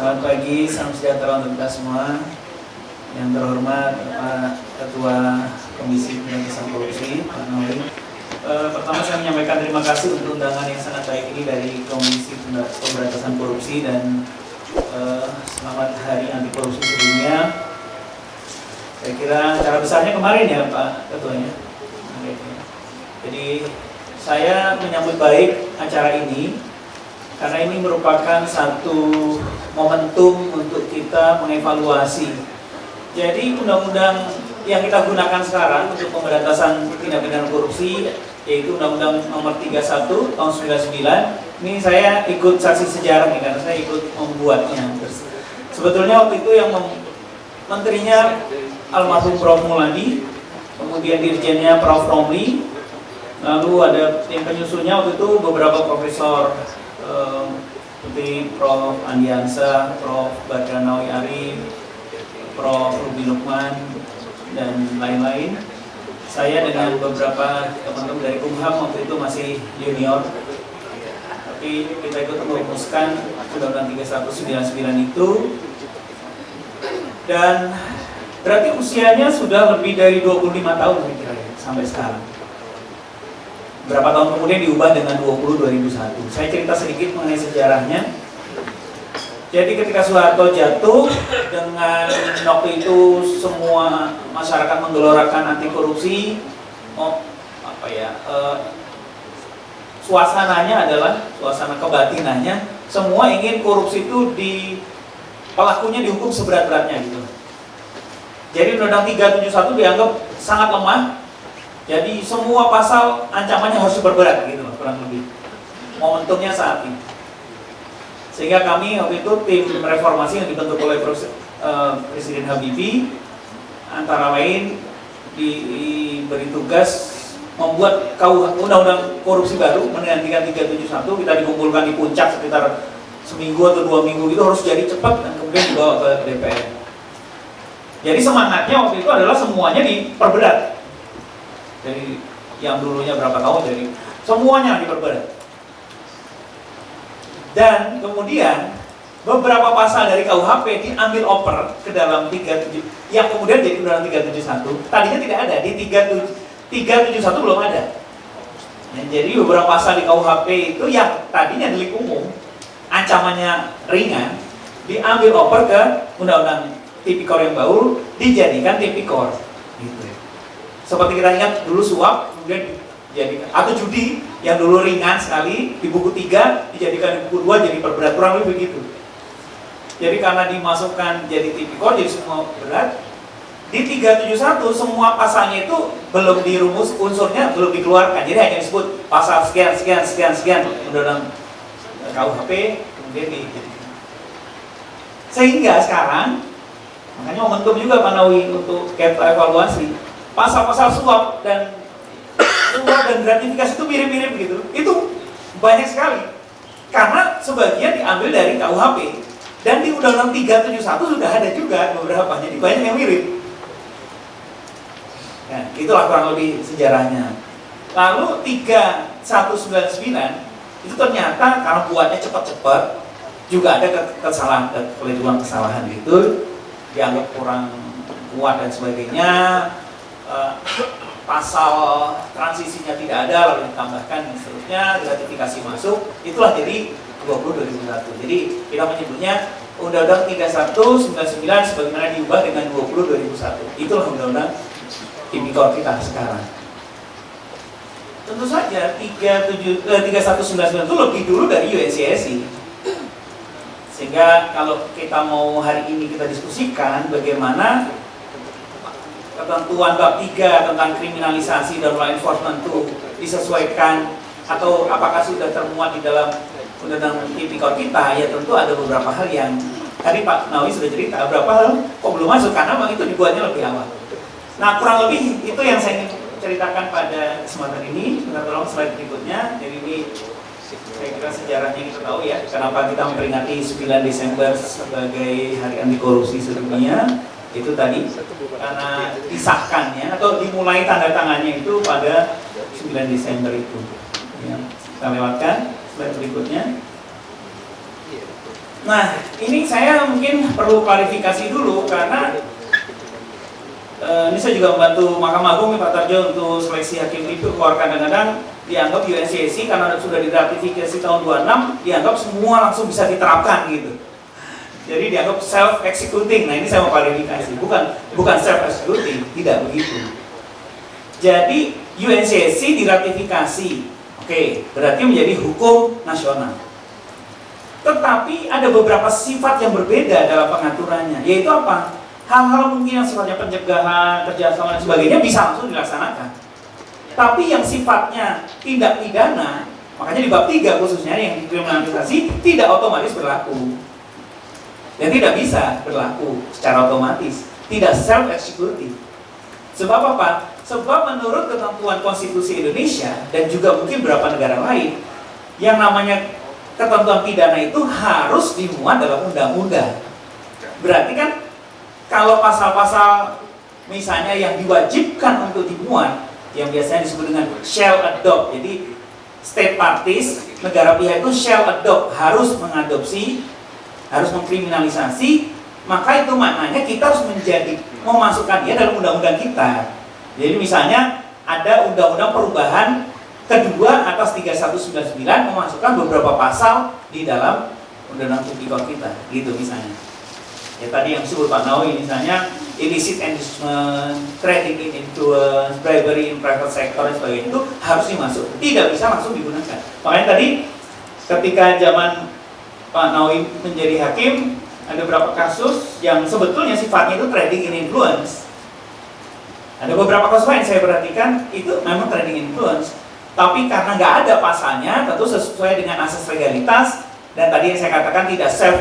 Selamat pagi, salam sejahtera untuk kita semua. Yang terhormat Pak Ketua Komisi Pemberantasan Korupsi, Pak Nawi. Pertama saya menyampaikan terima kasih untuk undangan yang sangat baik ini dari Komisi Pemberantasan Korupsi dan selamat Hari Anti Korupsi sedunia. Saya kira cara besarnya kemarin ya Pak Ketuanya. Jadi saya menyambut baik acara ini karena ini merupakan satu momentum untuk kita mengevaluasi. Jadi undang-undang yang kita gunakan sekarang untuk pemberantasan tindak pidana korupsi yaitu Undang-Undang Nomor 31 Tahun 99. Ini saya ikut saksi sejarah nih karena saya ikut membuatnya. Sebetulnya waktu itu yang menterinya almarhum Prof. Muladi, kemudian dirjennya Prof. Romli, lalu ada yang penyusunnya waktu itu beberapa profesor seperti Prof. Andiansa, Prof. Badranawi Arif, Prof. Ruby Lukman, dan lain-lain. Saya dengan beberapa teman-teman dari Kumham waktu itu masih junior, tapi kita ikut merumuskan Undang-Undang 3199 itu, dan berarti usianya sudah lebih dari 25 tahun kira-kira sampai sekarang. Berapa tahun kemudian diubah dengan 2001. Saya cerita sedikit mengenai sejarahnya. Jadi ketika Soeharto jatuh, dengan waktu itu semua masyarakat menggelorakan anti korupsi, suasananya adalah suasana kebatinannya, semua ingin korupsi itu pelakunya dihukum seberat-beratnya gitu. Jadi Undang-Undang 371 dianggap sangat lemah. Jadi semua pasal ancamannya harus diperberat gitu kurang lebih. Momentumnya saat ini. Sehingga kami waktu itu tim reformasi yang dibentuk oleh Presiden Habibie antara lain diberi tugas membuat undang-undang korupsi baru menggantikan 371. Kita dikumpulkan di puncak sekitar seminggu atau 2 minggu itu harus jadi cepat dan kemudian dibawa ke DPR. Jadi semangatnya waktu itu adalah semuanya diperberat. Dari yang dulunya berapa tahun, jadi semuanya diperberat. Dan kemudian beberapa pasal dari KUHP diambil oper ke dalam 37 yang kemudian jadi Undang-Undang 371. Tadinya tidak ada, di 371 belum ada. Jadi beberapa pasal di KUHP itu yang tadinya delik umum, ancamannya ringan, diambil oper ke Undang-Undang Tipikor yang baru, dijadikan Tipikor. Gitu. Seperti kita ingat dulu suap, kemudian dijadikan, atau judi yang dulu ringan sekali di buku 3 dijadikan di buku 2 jadi perberat, kurang lebih begitu. Jadi karena dimasukkan jadi tipikor jadi semua berat. Di 371 semua pasalnya itu belum dirumus, unsurnya belum dikeluarkan. Jadi hanya disebut pasal sekian Undang-Undang KUHP kemudian dijadikan. Sehingga sekarang makanya momentum juga Pak Nawi untuk kita evaluasi pasal-pasal suap dan gratifikasi itu mirip-mirip gitu. Itu banyak sekali. Karena sebagian diambil dari KUHP dan di Undang-Undang 371 sudah ada juga beberapa. Jadi banyak yang mirip. Nah, itulah kurang lebih sejarahnya. Lalu 3199 itu ternyata karena buatnya cepat-cepat juga ada kesalahan gitu, dianggap kurang kuat dan sebagainya. Pasal transisinya tidak ada lalu ditambahkan dan seterusnya, gratifikasi masuk, itulah jadi 20/2001. Jadi kita menyebutnya Undang-Undang 3199 sebagaimana diubah dengan 20/2001. Itulah Undang-Undang Tipikor kita sekarang. Tentu saja 3199 itu lebih dulu dari UNCSI. Sehingga kalau kita mau hari ini kita diskusikan bagaimana ketentuan bab 3 tentang kriminalisasi dan law enforcement itu disesuaikan atau apakah sudah termuat di dalam Undang-Undang Tipikor kita, ya tentu ada beberapa hal yang tadi Pak Nawi sudah cerita, beberapa hal kok belum masuk karena memang itu dibuatnya lebih awal. Nah kurang lebih itu yang saya ingin ceritakan pada kesempatan ini. Sebentar tolong slide berikutnya. Jadi ini saya kira sejarahnya kita tahu ya, kenapa kita memperingati 9 Desember sebagai Hari Anti Korupsi Sedunia. Itu tadi karena disahkannya atau dimulai tanda tangannya itu pada 9 Desember itu ya, kita lewatkan slide berikutnya. Nah, ini saya mungkin perlu klarifikasi dulu karena ini saya juga membantu Mahkamah Agung Pak Tarjo untuk seleksi hakim itu keluar kadang-kadang dianggap UNCAC karena sudah diratifikasi tahun 26 dianggap semua langsung bisa diterapkan gitu. Jadi dianggap self executing. Nah, ini saya mau klarifikasi, bukan self executing, tidak begitu. Jadi UNCAC diratifikasi, oke, berarti menjadi hukum nasional. Tetapi ada beberapa sifat yang berbeda dalam pengaturannya, yaitu apa? Hal-hal mungkin yang sifatnya pencegahan, kerjasama dan sebagainya bisa langsung dilaksanakan. Tapi yang sifatnya tindak pidana, makanya di bab 3 khususnya yang dikriminalisasi tidak otomatis berlaku. Dan tidak bisa berlaku secara otomatis, tidak self executive. Sebab apa? Sebab menurut ketentuan konstitusi Indonesia dan juga mungkin beberapa negara lain, yang namanya ketentuan pidana itu harus dimuat dalam undang-undang. Berarti kan kalau pasal-pasal misalnya yang diwajibkan untuk dimuat, yang biasanya disebut dengan shall adopt, jadi state parties, negara pihak itu shall adopt, harus mengadopsi, harus mengkriminalisasi, maka itu maknanya kita harus memasukkan dia dalam undang-undang kita. Jadi misalnya ada undang-undang perubahan kedua atas 3199 memasukkan beberapa pasal di dalam undang-undang tipikor kita, gitu misalnya. Ya tadi yang disebut Pak Nawawi misalnya illicit enrichment, trading in influence, bribery in private sector dan sebagainya itu harus dimasuk, tidak bisa langsung digunakan. Makanya tadi ketika zaman Pak Nawawi menjadi hakim ada beberapa kasus yang sebetulnya sifatnya itu trading in influence. Ada beberapa kasus lain saya perhatikan itu memang trading influence, tapi karena nggak ada pasalnya, tentu sesuai dengan asas legalitas dan tadi yang saya katakan tidak self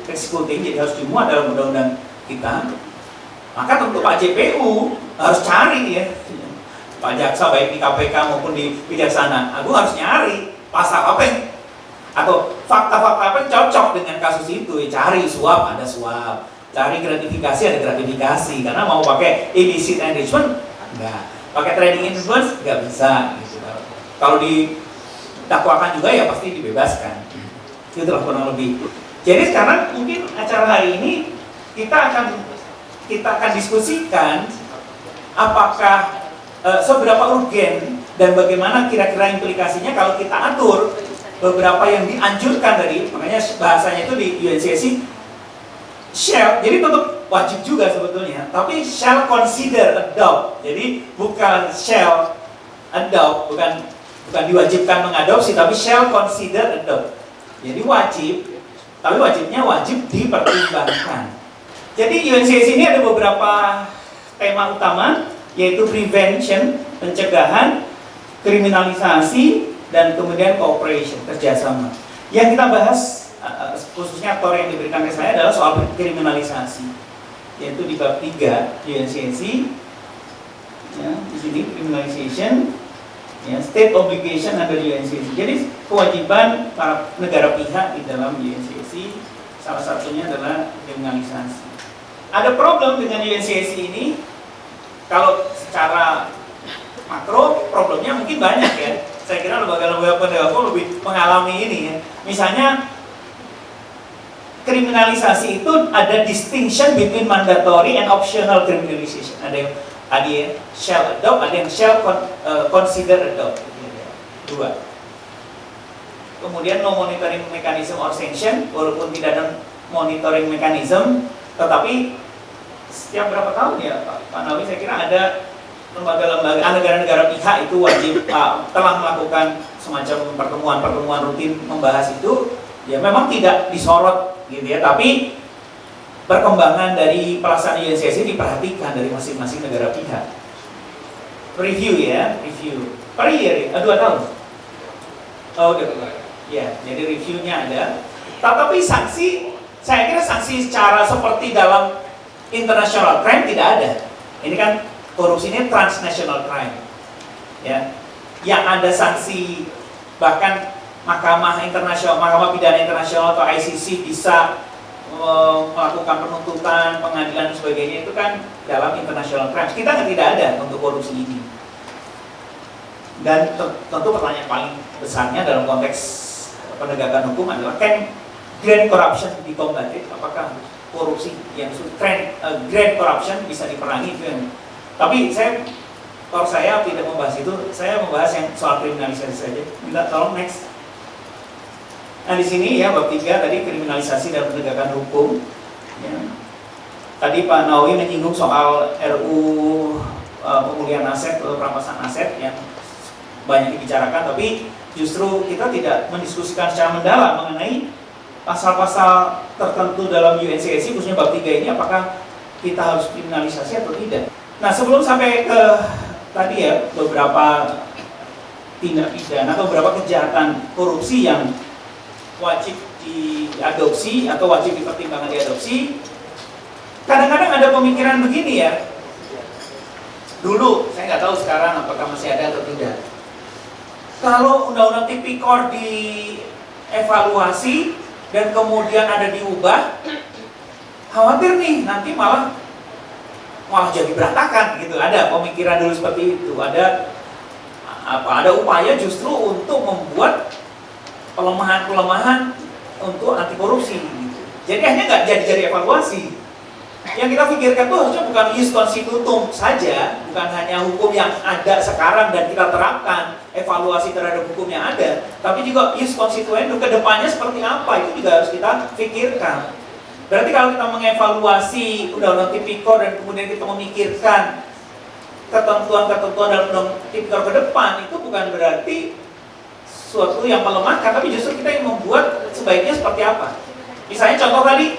executing, jadi harus dimuat dalam undang-undang kita. Maka tentu Pak JPU harus cari ya, Pak Jaksa baik di KPK maupun di Kejaksaan Agung harus nyari pasal apa yang atau fakta-fakta apa yang cocok dengan kasus itu. Ya, cari suap ada suap, cari gratifikasi ada gratifikasi, karena mau pakai illicit enrichment enggak, pakai trading influence enggak bisa gitu. Kalau didakwakan juga ya pasti dibebaskan. Itulah kurang lebih. Jadi sekarang mungkin acara hari ini kita akan diskusikan apakah seberapa urgen dan bagaimana kira-kira implikasinya kalau kita atur beberapa yang dianjurkan tadi, makanya bahasanya itu di UNCAC shall, jadi tetap wajib juga sebetulnya, tapi shall consider adopt, jadi bukan shall adopt, bukan diwajibkan mengadopsi, tapi shall consider adopt. Jadi wajib, tapi wajibnya wajib dipertimbangkan. Jadi UNCAC ini ada beberapa tema utama, yaitu prevention, pencegahan, kriminalisasi, dan kemudian cooperation, kerjasama. Yang kita bahas khususnya aktor yang diberikan ke saya adalah soal kriminalisasi, yaitu di bab 3 UNCAC, ya, di sini criminalization, ya, state obligation under UNCAC. Jadi kewajiban para negara pihak di dalam UNCAC salah satunya adalah kriminalisasi. Ada problem dengan UNCAC ini, kalau secara makro problemnya mungkin banyak ya. Saya kira lembaga-lembaga penegak hukum lebih mengalami ini ya. Misalnya kriminalisasi itu ada distinction between mandatory and optional criminalization. Ada yang shall adopt, ada yang shall consider adopt. Dua. Kemudian no monitoring mechanism or sanction, walaupun tidak ada monitoring mechanism, tetapi setiap berapa tahun ya Pak Nawawi, saya kira ada lembaga-lembaga, negara-negara pihak itu wajib telah melakukan semacam pertemuan rutin membahas itu, ya memang tidak disorot gitu ya, tapi perkembangan dari pelaksanaan UNCAC diperhatikan dari masing-masing negara pihak. Review ya, review per year, 2 tahun. Oh udah, ya, jadi reviewnya ada. Tetapi sanksi, saya kira sanksi secara seperti dalam international crime tidak ada. Ini kan korupsi ini transnational crime, ya, yang ada sanksi bahkan mahkamah internasional, mahkamah pidana internasional atau ICC bisa melakukan penuntutan, pengadilan dan sebagainya itu kan dalam international crime. Kita kan tidak ada untuk korupsi ini. Dan tentu pertanyaan paling besarnya dalam konteks penegakan hukum adalah kan grand corruption dicombated, apakah korupsi yang grand corruption bisa diperangi itu yang. Tapi kalau saya tidak membahas itu, saya membahas yang soal kriminalisasi saja. Minta tolong next. Nah di sini ya bab 3 tadi kriminalisasi dalam penegakan hukum. Ya. Tadi Pak Nawawi menyinggung soal RU pemulihan aset atau perampasan aset yang banyak dibicarakan, tapi justru kita tidak mendiskusikan secara mendalam mengenai pasal-pasal tertentu dalam UNCSC, khususnya bab 3 ini, apakah kita harus kriminalisasi atau tidak. Nah sebelum sampai ke tadi ya beberapa tindak pidana atau beberapa kejahatan korupsi yang wajib diadopsi atau wajib dipertimbangkan diadopsi, kadang-kadang ada pemikiran begini ya. Dulu, saya nggak tahu sekarang apakah masih ada atau tidak. Kalau undang-undang tipikor dievaluasi dan kemudian ada diubah, khawatir nih nanti malah jadi berantakan gitu. Ada pemikiran dulu seperti itu. Ada upaya justru untuk membuat pelemahan-pelemahan untuk anti korupsi gitu. Jadi akhirnya nggak jadi evaluasi. Yang kita pikirkan tuh harusnya bukan ius constitutum saja, bukan hanya hukum yang ada sekarang dan kita terapkan evaluasi terhadap hukum yang ada, tapi juga ius constituendum ke depannya seperti apa, itu juga harus kita pikirkan. Berarti kalau kita mengevaluasi undang-undang tipikor dan kemudian kita memikirkan ketentuan-ketentuan dalam undang tipikor ke depan, itu bukan berarti suatu yang melemahkan, tapi justru kita yang membuat sebaiknya seperti apa. Misalnya contoh tadi,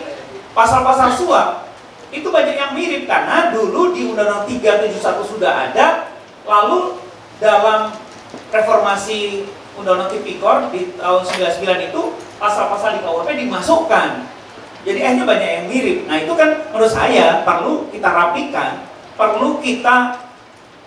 pasal-pasal suap itu banyak yang mirip karena dulu di Undang-Undang 371 sudah ada, lalu dalam reformasi Undang-Undang Tipikor di tahun 99 itu pasal-pasal di KUHP dimasukkan. Jadi akhirnya banyak yang mirip. Nah itu kan menurut saya perlu kita rapikan, perlu kita,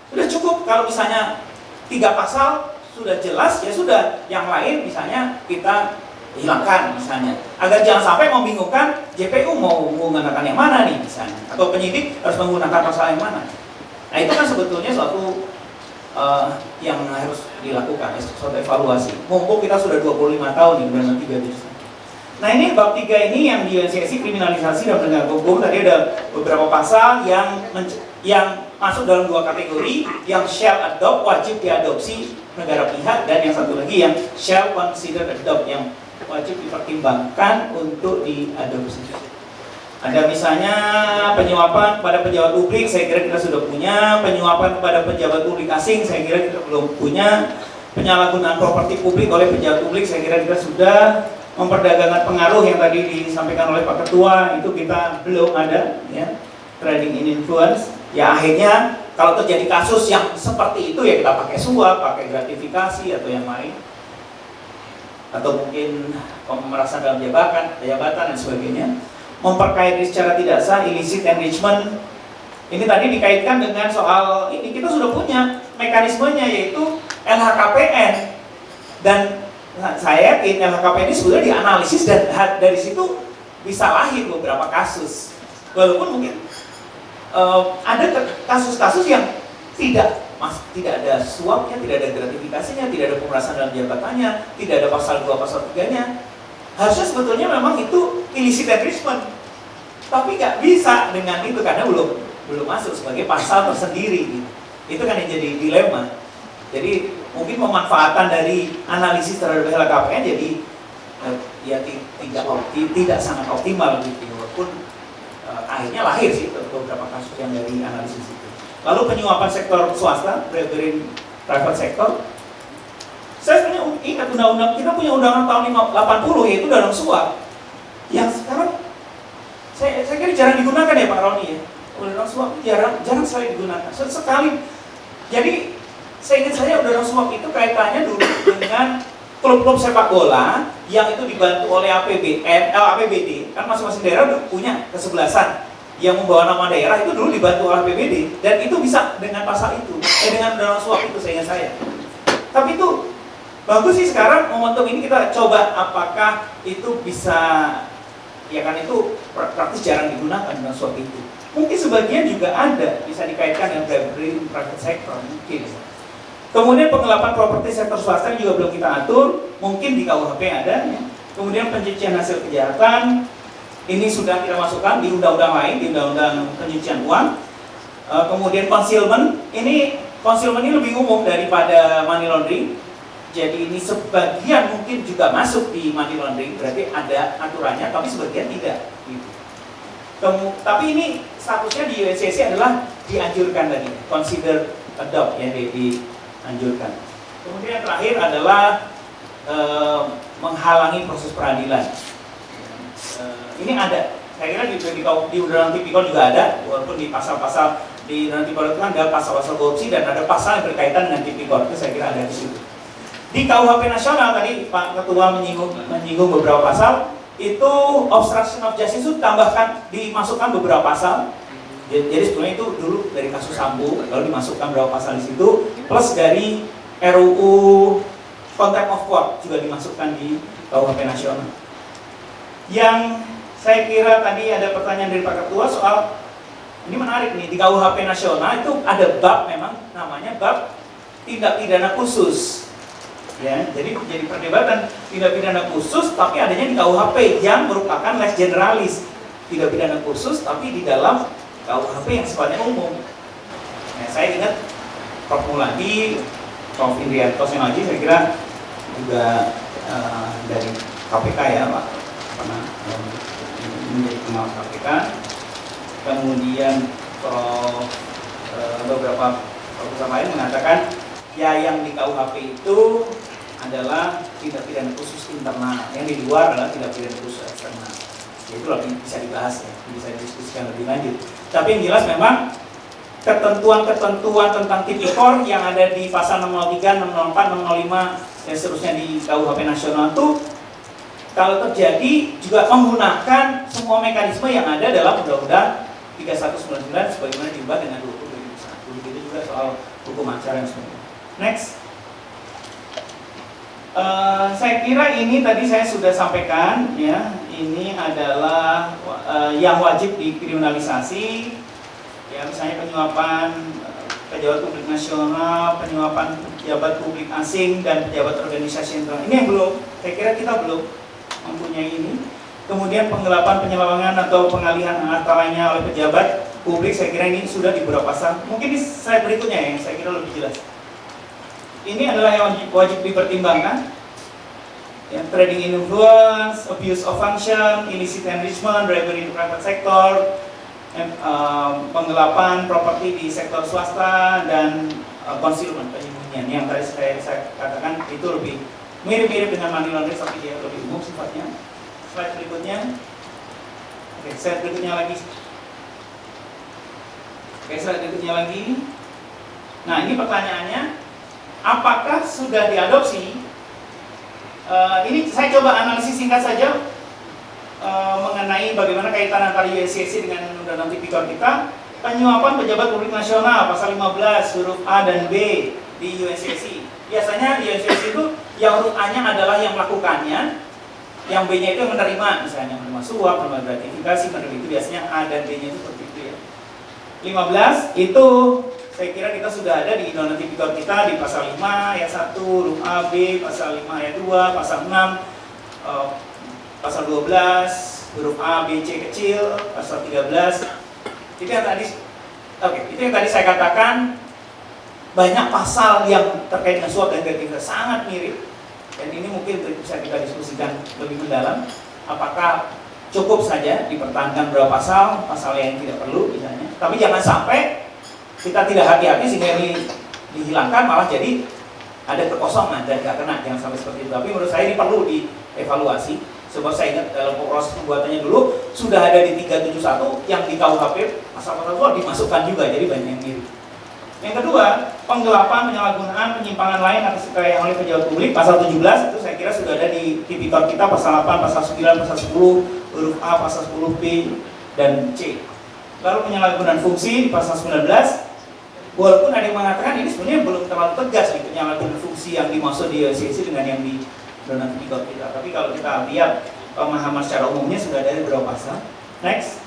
sudah cukup kalau misalnya 3 pasal sudah jelas, ya sudah, yang lain misalnya kita hilangkan misalnya, agar jangan sampai membingungkan JPU mau menggunakan yang mana nih misalnya, atau penyidik harus menggunakan pasal yang mana. Nah itu kan sebetulnya suatu yang harus dilakukan, suatu evaluasi. Mumpung kita sudah 25 tahun nih Undang-Undang 371. Nah ini bab 3 ini yang di UNCSC kriminalisasi dan penegakan hukum, tadi ada beberapa pasal yang masuk dalam 2 kategori, yang shall adopt, wajib diadopsi negara pihak, dan yang satu lagi yang shall consider adopt, yang wajib dipertimbangkan untuk diadopsi. Ada misalnya penyuapan kepada pejabat publik, saya kira kita sudah punya. Penyuapan kepada pejabat publik asing, saya kira kita belum punya. Penyalahgunaan properti publik oleh pejabat publik, saya kira kita sudah. Memperdagangkan pengaruh yang tadi disampaikan oleh Pak Ketua, itu kita belum ada ya. Trading in influence, ya akhirnya kalau terjadi kasus yang seperti itu ya kita pakai suap, pakai gratifikasi atau yang lain, atau mungkin pemerasan dalam jabatan dan sebagainya. Memperkaya diri secara tidak sah, illicit enrichment, ini tadi dikaitkan dengan soal ini, kita sudah punya mekanismenya yaitu LHKPN, dan saya yakin LHKPN ini sudah dianalisis dan dari situ bisa lahir beberapa kasus, walaupun mungkin ada kasus-kasus yang tidak ada suapnya, tidak ada gratifikasinya, tidak ada pemerasan dalam jabatannya, tidak ada pasal 2, pasal 3-nya. Harusnya sebetulnya memang itu illicit enrichment, tapi nggak bisa dengan itu karena belum masuk sebagai pasal tersendiri. Itu kan yang jadi dilema. Jadi mungkin pemanfaatan dari analisis terhadap LHKPN jadi ya tidak sangat optimal gitu, walaupun akhirnya lahir sih beberapa kasus yang dari analisis itu. Lalu penyuapan sektor swasta, bribery private sector. Saya sebenarnya ingat undang-undang, kita punya undang-undang tahun 80 yaitu dalam suap, yang sekarang saya kira jarang digunakan ya Pak Roni ya. Undang-undang suap jarang sekali digunakan, sekali. Jadi saya ingat undang-undang suap itu kaitannya dulu dengan klub-klub sepak bola yang itu dibantu oleh APBD, kan masing-masing daerah punya kesebelasan yang membawa nama daerah, itu dulu dibantu oleh APBD, dan itu bisa dengan pasal itu, dengan undang-undang suap itu saya ingat saya. Tapi itu bagus sih sekarang momentum ini kita coba apakah itu bisa, ya kan itu praktis jarang digunakan dengan suap itu. Mungkin sebagian juga ada, bisa dikaitkan dengan bribery private sector mungkin. Kemudian penggelapan properti sektor swasta juga belum kita atur, mungkin di KUHP ada ya. Kemudian pencucian hasil kejahatan, ini sudah kita masukkan di undang-undang lain, di undang-undang pencucian uang. Kemudian concealment ini lebih umum daripada money laundering. Jadi ini sebagian mungkin juga masuk di money laundering, berarti ada aturannya, tapi sebagian tidak. Gitu. Tapi ini statusnya di UNCC adalah dianjurkan tadi, consider adopt ya, dianjurkan. Kemudian yang terakhir adalah menghalangi proses peradilan. Ini ada, saya kira di Undang-Undang Tipikor juga ada, walaupun di pasal-pasal di Undang-Undang Tipikor itu kan ada pasal-pasal korupsi dan ada pasal yang berkaitan dengan Tipikor, itu saya kira ada di situ. Di KUHP nasional tadi Pak Ketua menyinggung beberapa pasal, itu obstruction of justice itu dimasukkan beberapa pasal. Jadi sebenarnya itu dulu dari kasus Sambo, lalu dimasukkan beberapa pasal di situ, plus dari RUU Contempt of Court juga dimasukkan di KUHP nasional. Yang saya kira tadi ada pertanyaan dari Pak Ketua soal, ini menarik nih, di KUHP nasional itu ada bab, memang namanya bab tindak pidana khusus. Ya, jadi perdebatan tindak pidana khusus, tapi adanya di KUHP yang merupakan lex generalis, tindak pidana khusus, tapi di dalam KUHP yang sifatnya umum. Nah, saya ingat Prof. Muladi, Prof. Indrianto Senoaji, saya kira juga dari KPK ya Pak, pernah menjadi pengawas KPK. Kemudian beberapa profesor lain mengatakan ya yang di KUHP itu adalah tindak pidana khusus internal, yang di luar adalah tindak pidana khusus eksternal. Ya, itu lebih bisa dibahas ya, bisa didiskusikan lebih lanjut. Tapi yang jelas memang ketentuan-ketentuan tentang tipikor yang ada di pasal 603, 604, 605 dan seterusnya di KUHP nasional itu kalau terjadi juga menggunakan semua mekanisme yang ada dalam Undang-Undang 3199 sebagaimana diubah dengan 2021. Begitu juga soal hukum acara dan sebagainya. Next. Saya kira ini tadi saya sudah sampaikan ya, ini adalah yang wajib dikriminalisasi ya, misalnya penyuapan pejabat publik nasional, penyuapan pejabat publik asing dan pejabat organisasi internasional. Ini yang belum, saya kira kita belum mempunyai ini. Kemudian penggelapan, penyelewengan atau pengalihan harta lainnya oleh pejabat publik, saya kira ini sudah di beberapa pasal. Mungkin di slide berikutnya yang saya kira lebih jelas. Ini adalah yang wajib dipertimbangkan. Ya, trading influence, abuse of function, illicit enrichment, bribery in private sector, penggelapan properti di sektor swasta, dan concealment, penyembunyian. Yang tadi saya katakan itu lebih mirip-mirip dengan money laundering, tapi dia lebih umum sifatnya. Slide berikutnya. Oke, slide berikutnya lagi. Oke, slide berikutnya lagi. Nah, ini pertanyaannya, apakah sudah diadopsi? Ini saya coba analisis singkat saja mengenai bagaimana kaitan antara UNCC dengan Undang-Undang Tipikor kita. Penyuapan pejabat publik nasional pasal 15 huruf A dan B di UNCC. Biasanya di UNCC itu yang huruf A-nya adalah yang melakukannya, yang B-nya itu yang menerima, misalnya menerima suap, menerima gratifikasi, menerima itu biasanya A dan B-nya itu seperti itu ya. 15 itu saya kira kita sudah ada di Undang-Undang Tipikor kita di pasal 5 ayat 1 huruf A, B, pasal 5 ayat 2, pasal 6, pasal 12 huruf A, B, C kecil, pasal 13. Itu yang tadi saya katakan, banyak pasal yang terkait dengan suap dan gratifikasi sangat mirip. Dan ini mungkin bisa kita diskusikan lebih mendalam. Apakah cukup saja dipertahankan beberapa pasal yang tidak perlu misalnya. Tapi jangan sampai kita tidak hati-hati sehingga ini dihilangkan, malah jadi ada kekosongan dan nggak kena, jangan sampai seperti itu. Tapi menurut saya ini perlu dievaluasi, sebab saya ingat dalam proses pembuatannya dulu sudah ada di 371 yang di KUHP pasal-pasal suap dimasukkan juga, jadi banyak yang mirip. Yang kedua, penggelapan, penyalahgunaan, penyimpangan lain atas kekayaan oleh pejabat publik pasal 17 itu saya kira sudah ada di Tipikor kita pasal 8, pasal 9, pasal 10 huruf A, pasal 10 B dan C. Lalu penyalahgunaan fungsi di pasal 19. Walaupun ada yang mengatakan ini sebenarnya belum terlalu tegas nih penyalahgunaan fungsi yang dimaksud di UNCC dengan yang di Undang-Undang Tipikor kita. Tapi kalau kita lihat pemahaman secara umumnya sudah ada beberapa pasal. Next.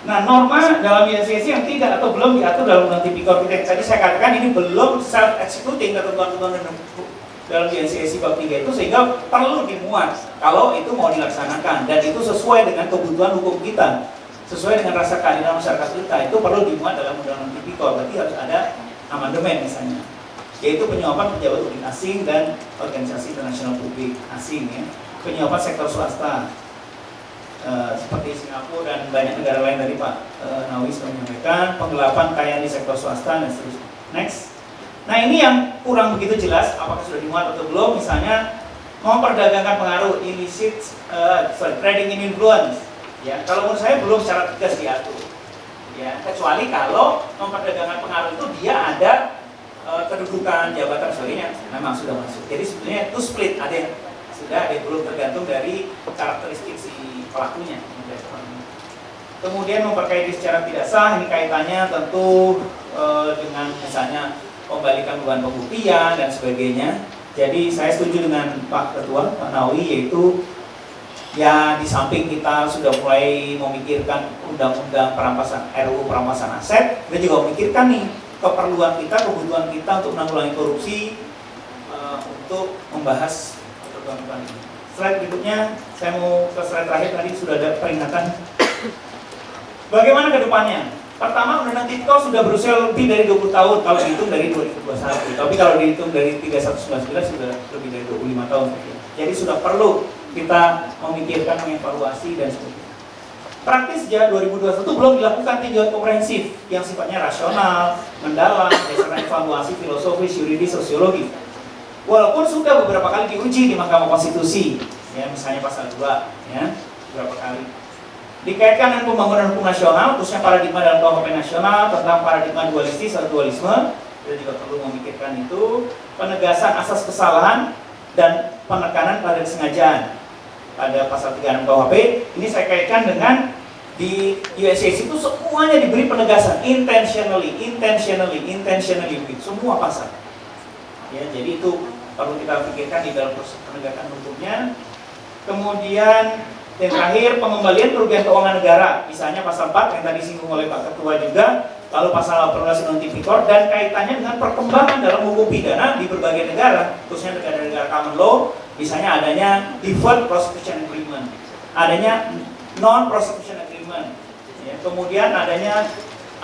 Nah, norma dalam UNCC yang tidak atau belum diatur dalam Undang-Undang Tipikor kita. Tadi saya katakan ini belum self-executing ketentuan-ketentuan dalam YCSI bab 3 itu, sehingga perlu dimuat kalau itu mau dilaksanakan dan itu sesuai dengan kebutuhan hukum kita, sesuai dengan rasa keadilan masyarakat kita, itu perlu dimuat dalam Undang-Undang Tipikor. Berarti harus ada amandemen misalnya, yaitu penyuapan pejabat publik asing dan organisasi internasional publik asing, ya, penyuapan sektor swasta seperti Singapura dan banyak negara lain dari Pak Nawi sudah menyampaikan, penggelapan kekayaan di sektor swasta dan seterusnya. Next. Nah, ini yang kurang begitu jelas apakah sudah dimuat atau belum. Misalnya memperdagangkan pengaruh, illicit trading in influence, ya, kalau menurut saya belum secara tegas diatur, ya, kecuali kalau memperdagangkan pengaruh itu dia ada kedudukan jabatan sebagainya, memang sudah masuk. Jadi sebetulnya itu split, ada yang sudah, ada yang belum, tergantung dari karakteristik si pelakunya. Kemudian memperkaya secara tidak sah, ini kaitannya tentu dengan misalnya pembalikan beban pembuktian dan sebagainya. Jadi saya setuju dengan Pak Ketua, Pak Nawi, yaitu ya di samping kita sudah mulai memikirkan undang-undang perampasan, RUU perampasan aset, kita juga memikirkan nih keperluan kita, kebutuhan kita untuk menanggulangi korupsi, untuk membahas kebutuhan ini. Slide berikutnya, saya mau ke slide terakhir, tadi sudah ada peringatan. Bagaimana ke depannya? Pertama, Undang-Undang Tipikor sudah berusia lebih dari 20 tahun kalau dihitung dari 2021. Tapi kalau dihitung dari 3199 sudah lebih dari 25 tahun. Jadi sudah perlu kita memikirkan, mengevaluasi dan sebagainya. Praktis sejak 2021 belum dilakukan tinjauan komprehensif yang sifatnya rasional, mendalam, berdasarkan evaluasi filosofis, yuridis, sosiologi. Walaupun sudah beberapa kali diuji di Mahkamah Konstitusi, ya, misalnya pasal 2, ya, beberapa kali. Dikaitkan dengan pembangunan hukum nasional, khususnya paradigma dalam KUHP nasional tentang paradigma dualistis atau dualisme, kita juga perlu memikirkan itu. Penegasan asas kesalahan dan penekanan pada kesengajaan pada pasal 36 KUHP. Ini saya kaitkan dengan di USCC itu semuanya diberi penegasan intentionally, semua pasal. Ya, jadi itu perlu kita pikirkan di dalam proses penegakan hukumnya. Kemudian yang terakhir, pengembalian kerugian keuangan negara, misalnya pasal 4 yang tadi disinggung oleh Pak Ketua juga, lalu pasal 18 Undang-Undang Tipikor, dan kaitannya dengan perkembangan dalam hukum pidana di berbagai negara, khususnya negara-negara common law, misalnya adanya deferred prosecution agreement, adanya non prosecution agreement, ya, kemudian adanya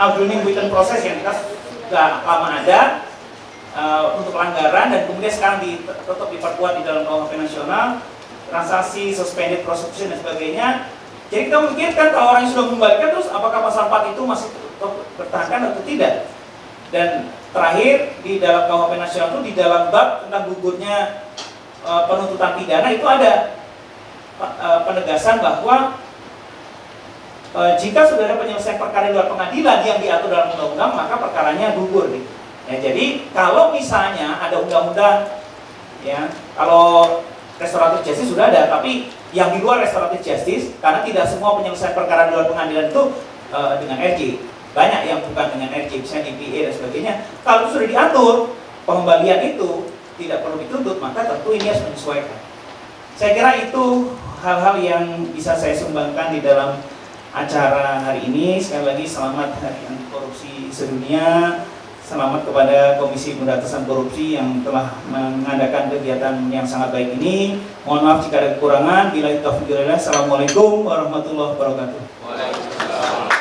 agree written process yang kita sudah lama ada untuk pelanggaran, dan kemudian sekarang tetap diperkuat di dalam KUHP nasional, transaksi, suspended prosecution dan sebagainya. Jadi kita memikirkan kalau orang yang sudah mengembalikan, terus apakah pasal 4 itu masih bertahan atau tidak. Dan terakhir di dalam KUHP nasional itu di dalam bab tentang gugurnya penuntutan pidana itu ada penegasan bahwa jika sudah ada penyelesaian perkara di luar pengadilan yang diatur dalam undang-undang, maka perkaranya gugur. Ya, jadi kalau misalnya ada undang-undang, ya, kalau restoratif justice sudah ada, tapi yang di luar restoratif justice, karena tidak semua penyelesaian perkara di luar pengadilan itu dengan RJ, banyak yang bukan dengan RJ, misalnya DPA dan sebagainya. Kalau sudah diatur pengembalian itu tidak perlu dituntut, maka tentu ini harus menyesuaikan. Saya kira itu hal-hal yang bisa saya sumbangkan di dalam acara hari ini. Sekali lagi selamat Hari Anti Korupsi Sedunia. Selamat kepada Komisi Pemberantasan Korupsi yang telah mengadakan kegiatan yang sangat baik ini. Mohon maaf jika ada kekurangan. Billahi taufiq wal hidayah. Assalamualaikum warahmatullahi wabarakatuh. Waalaikumsalam.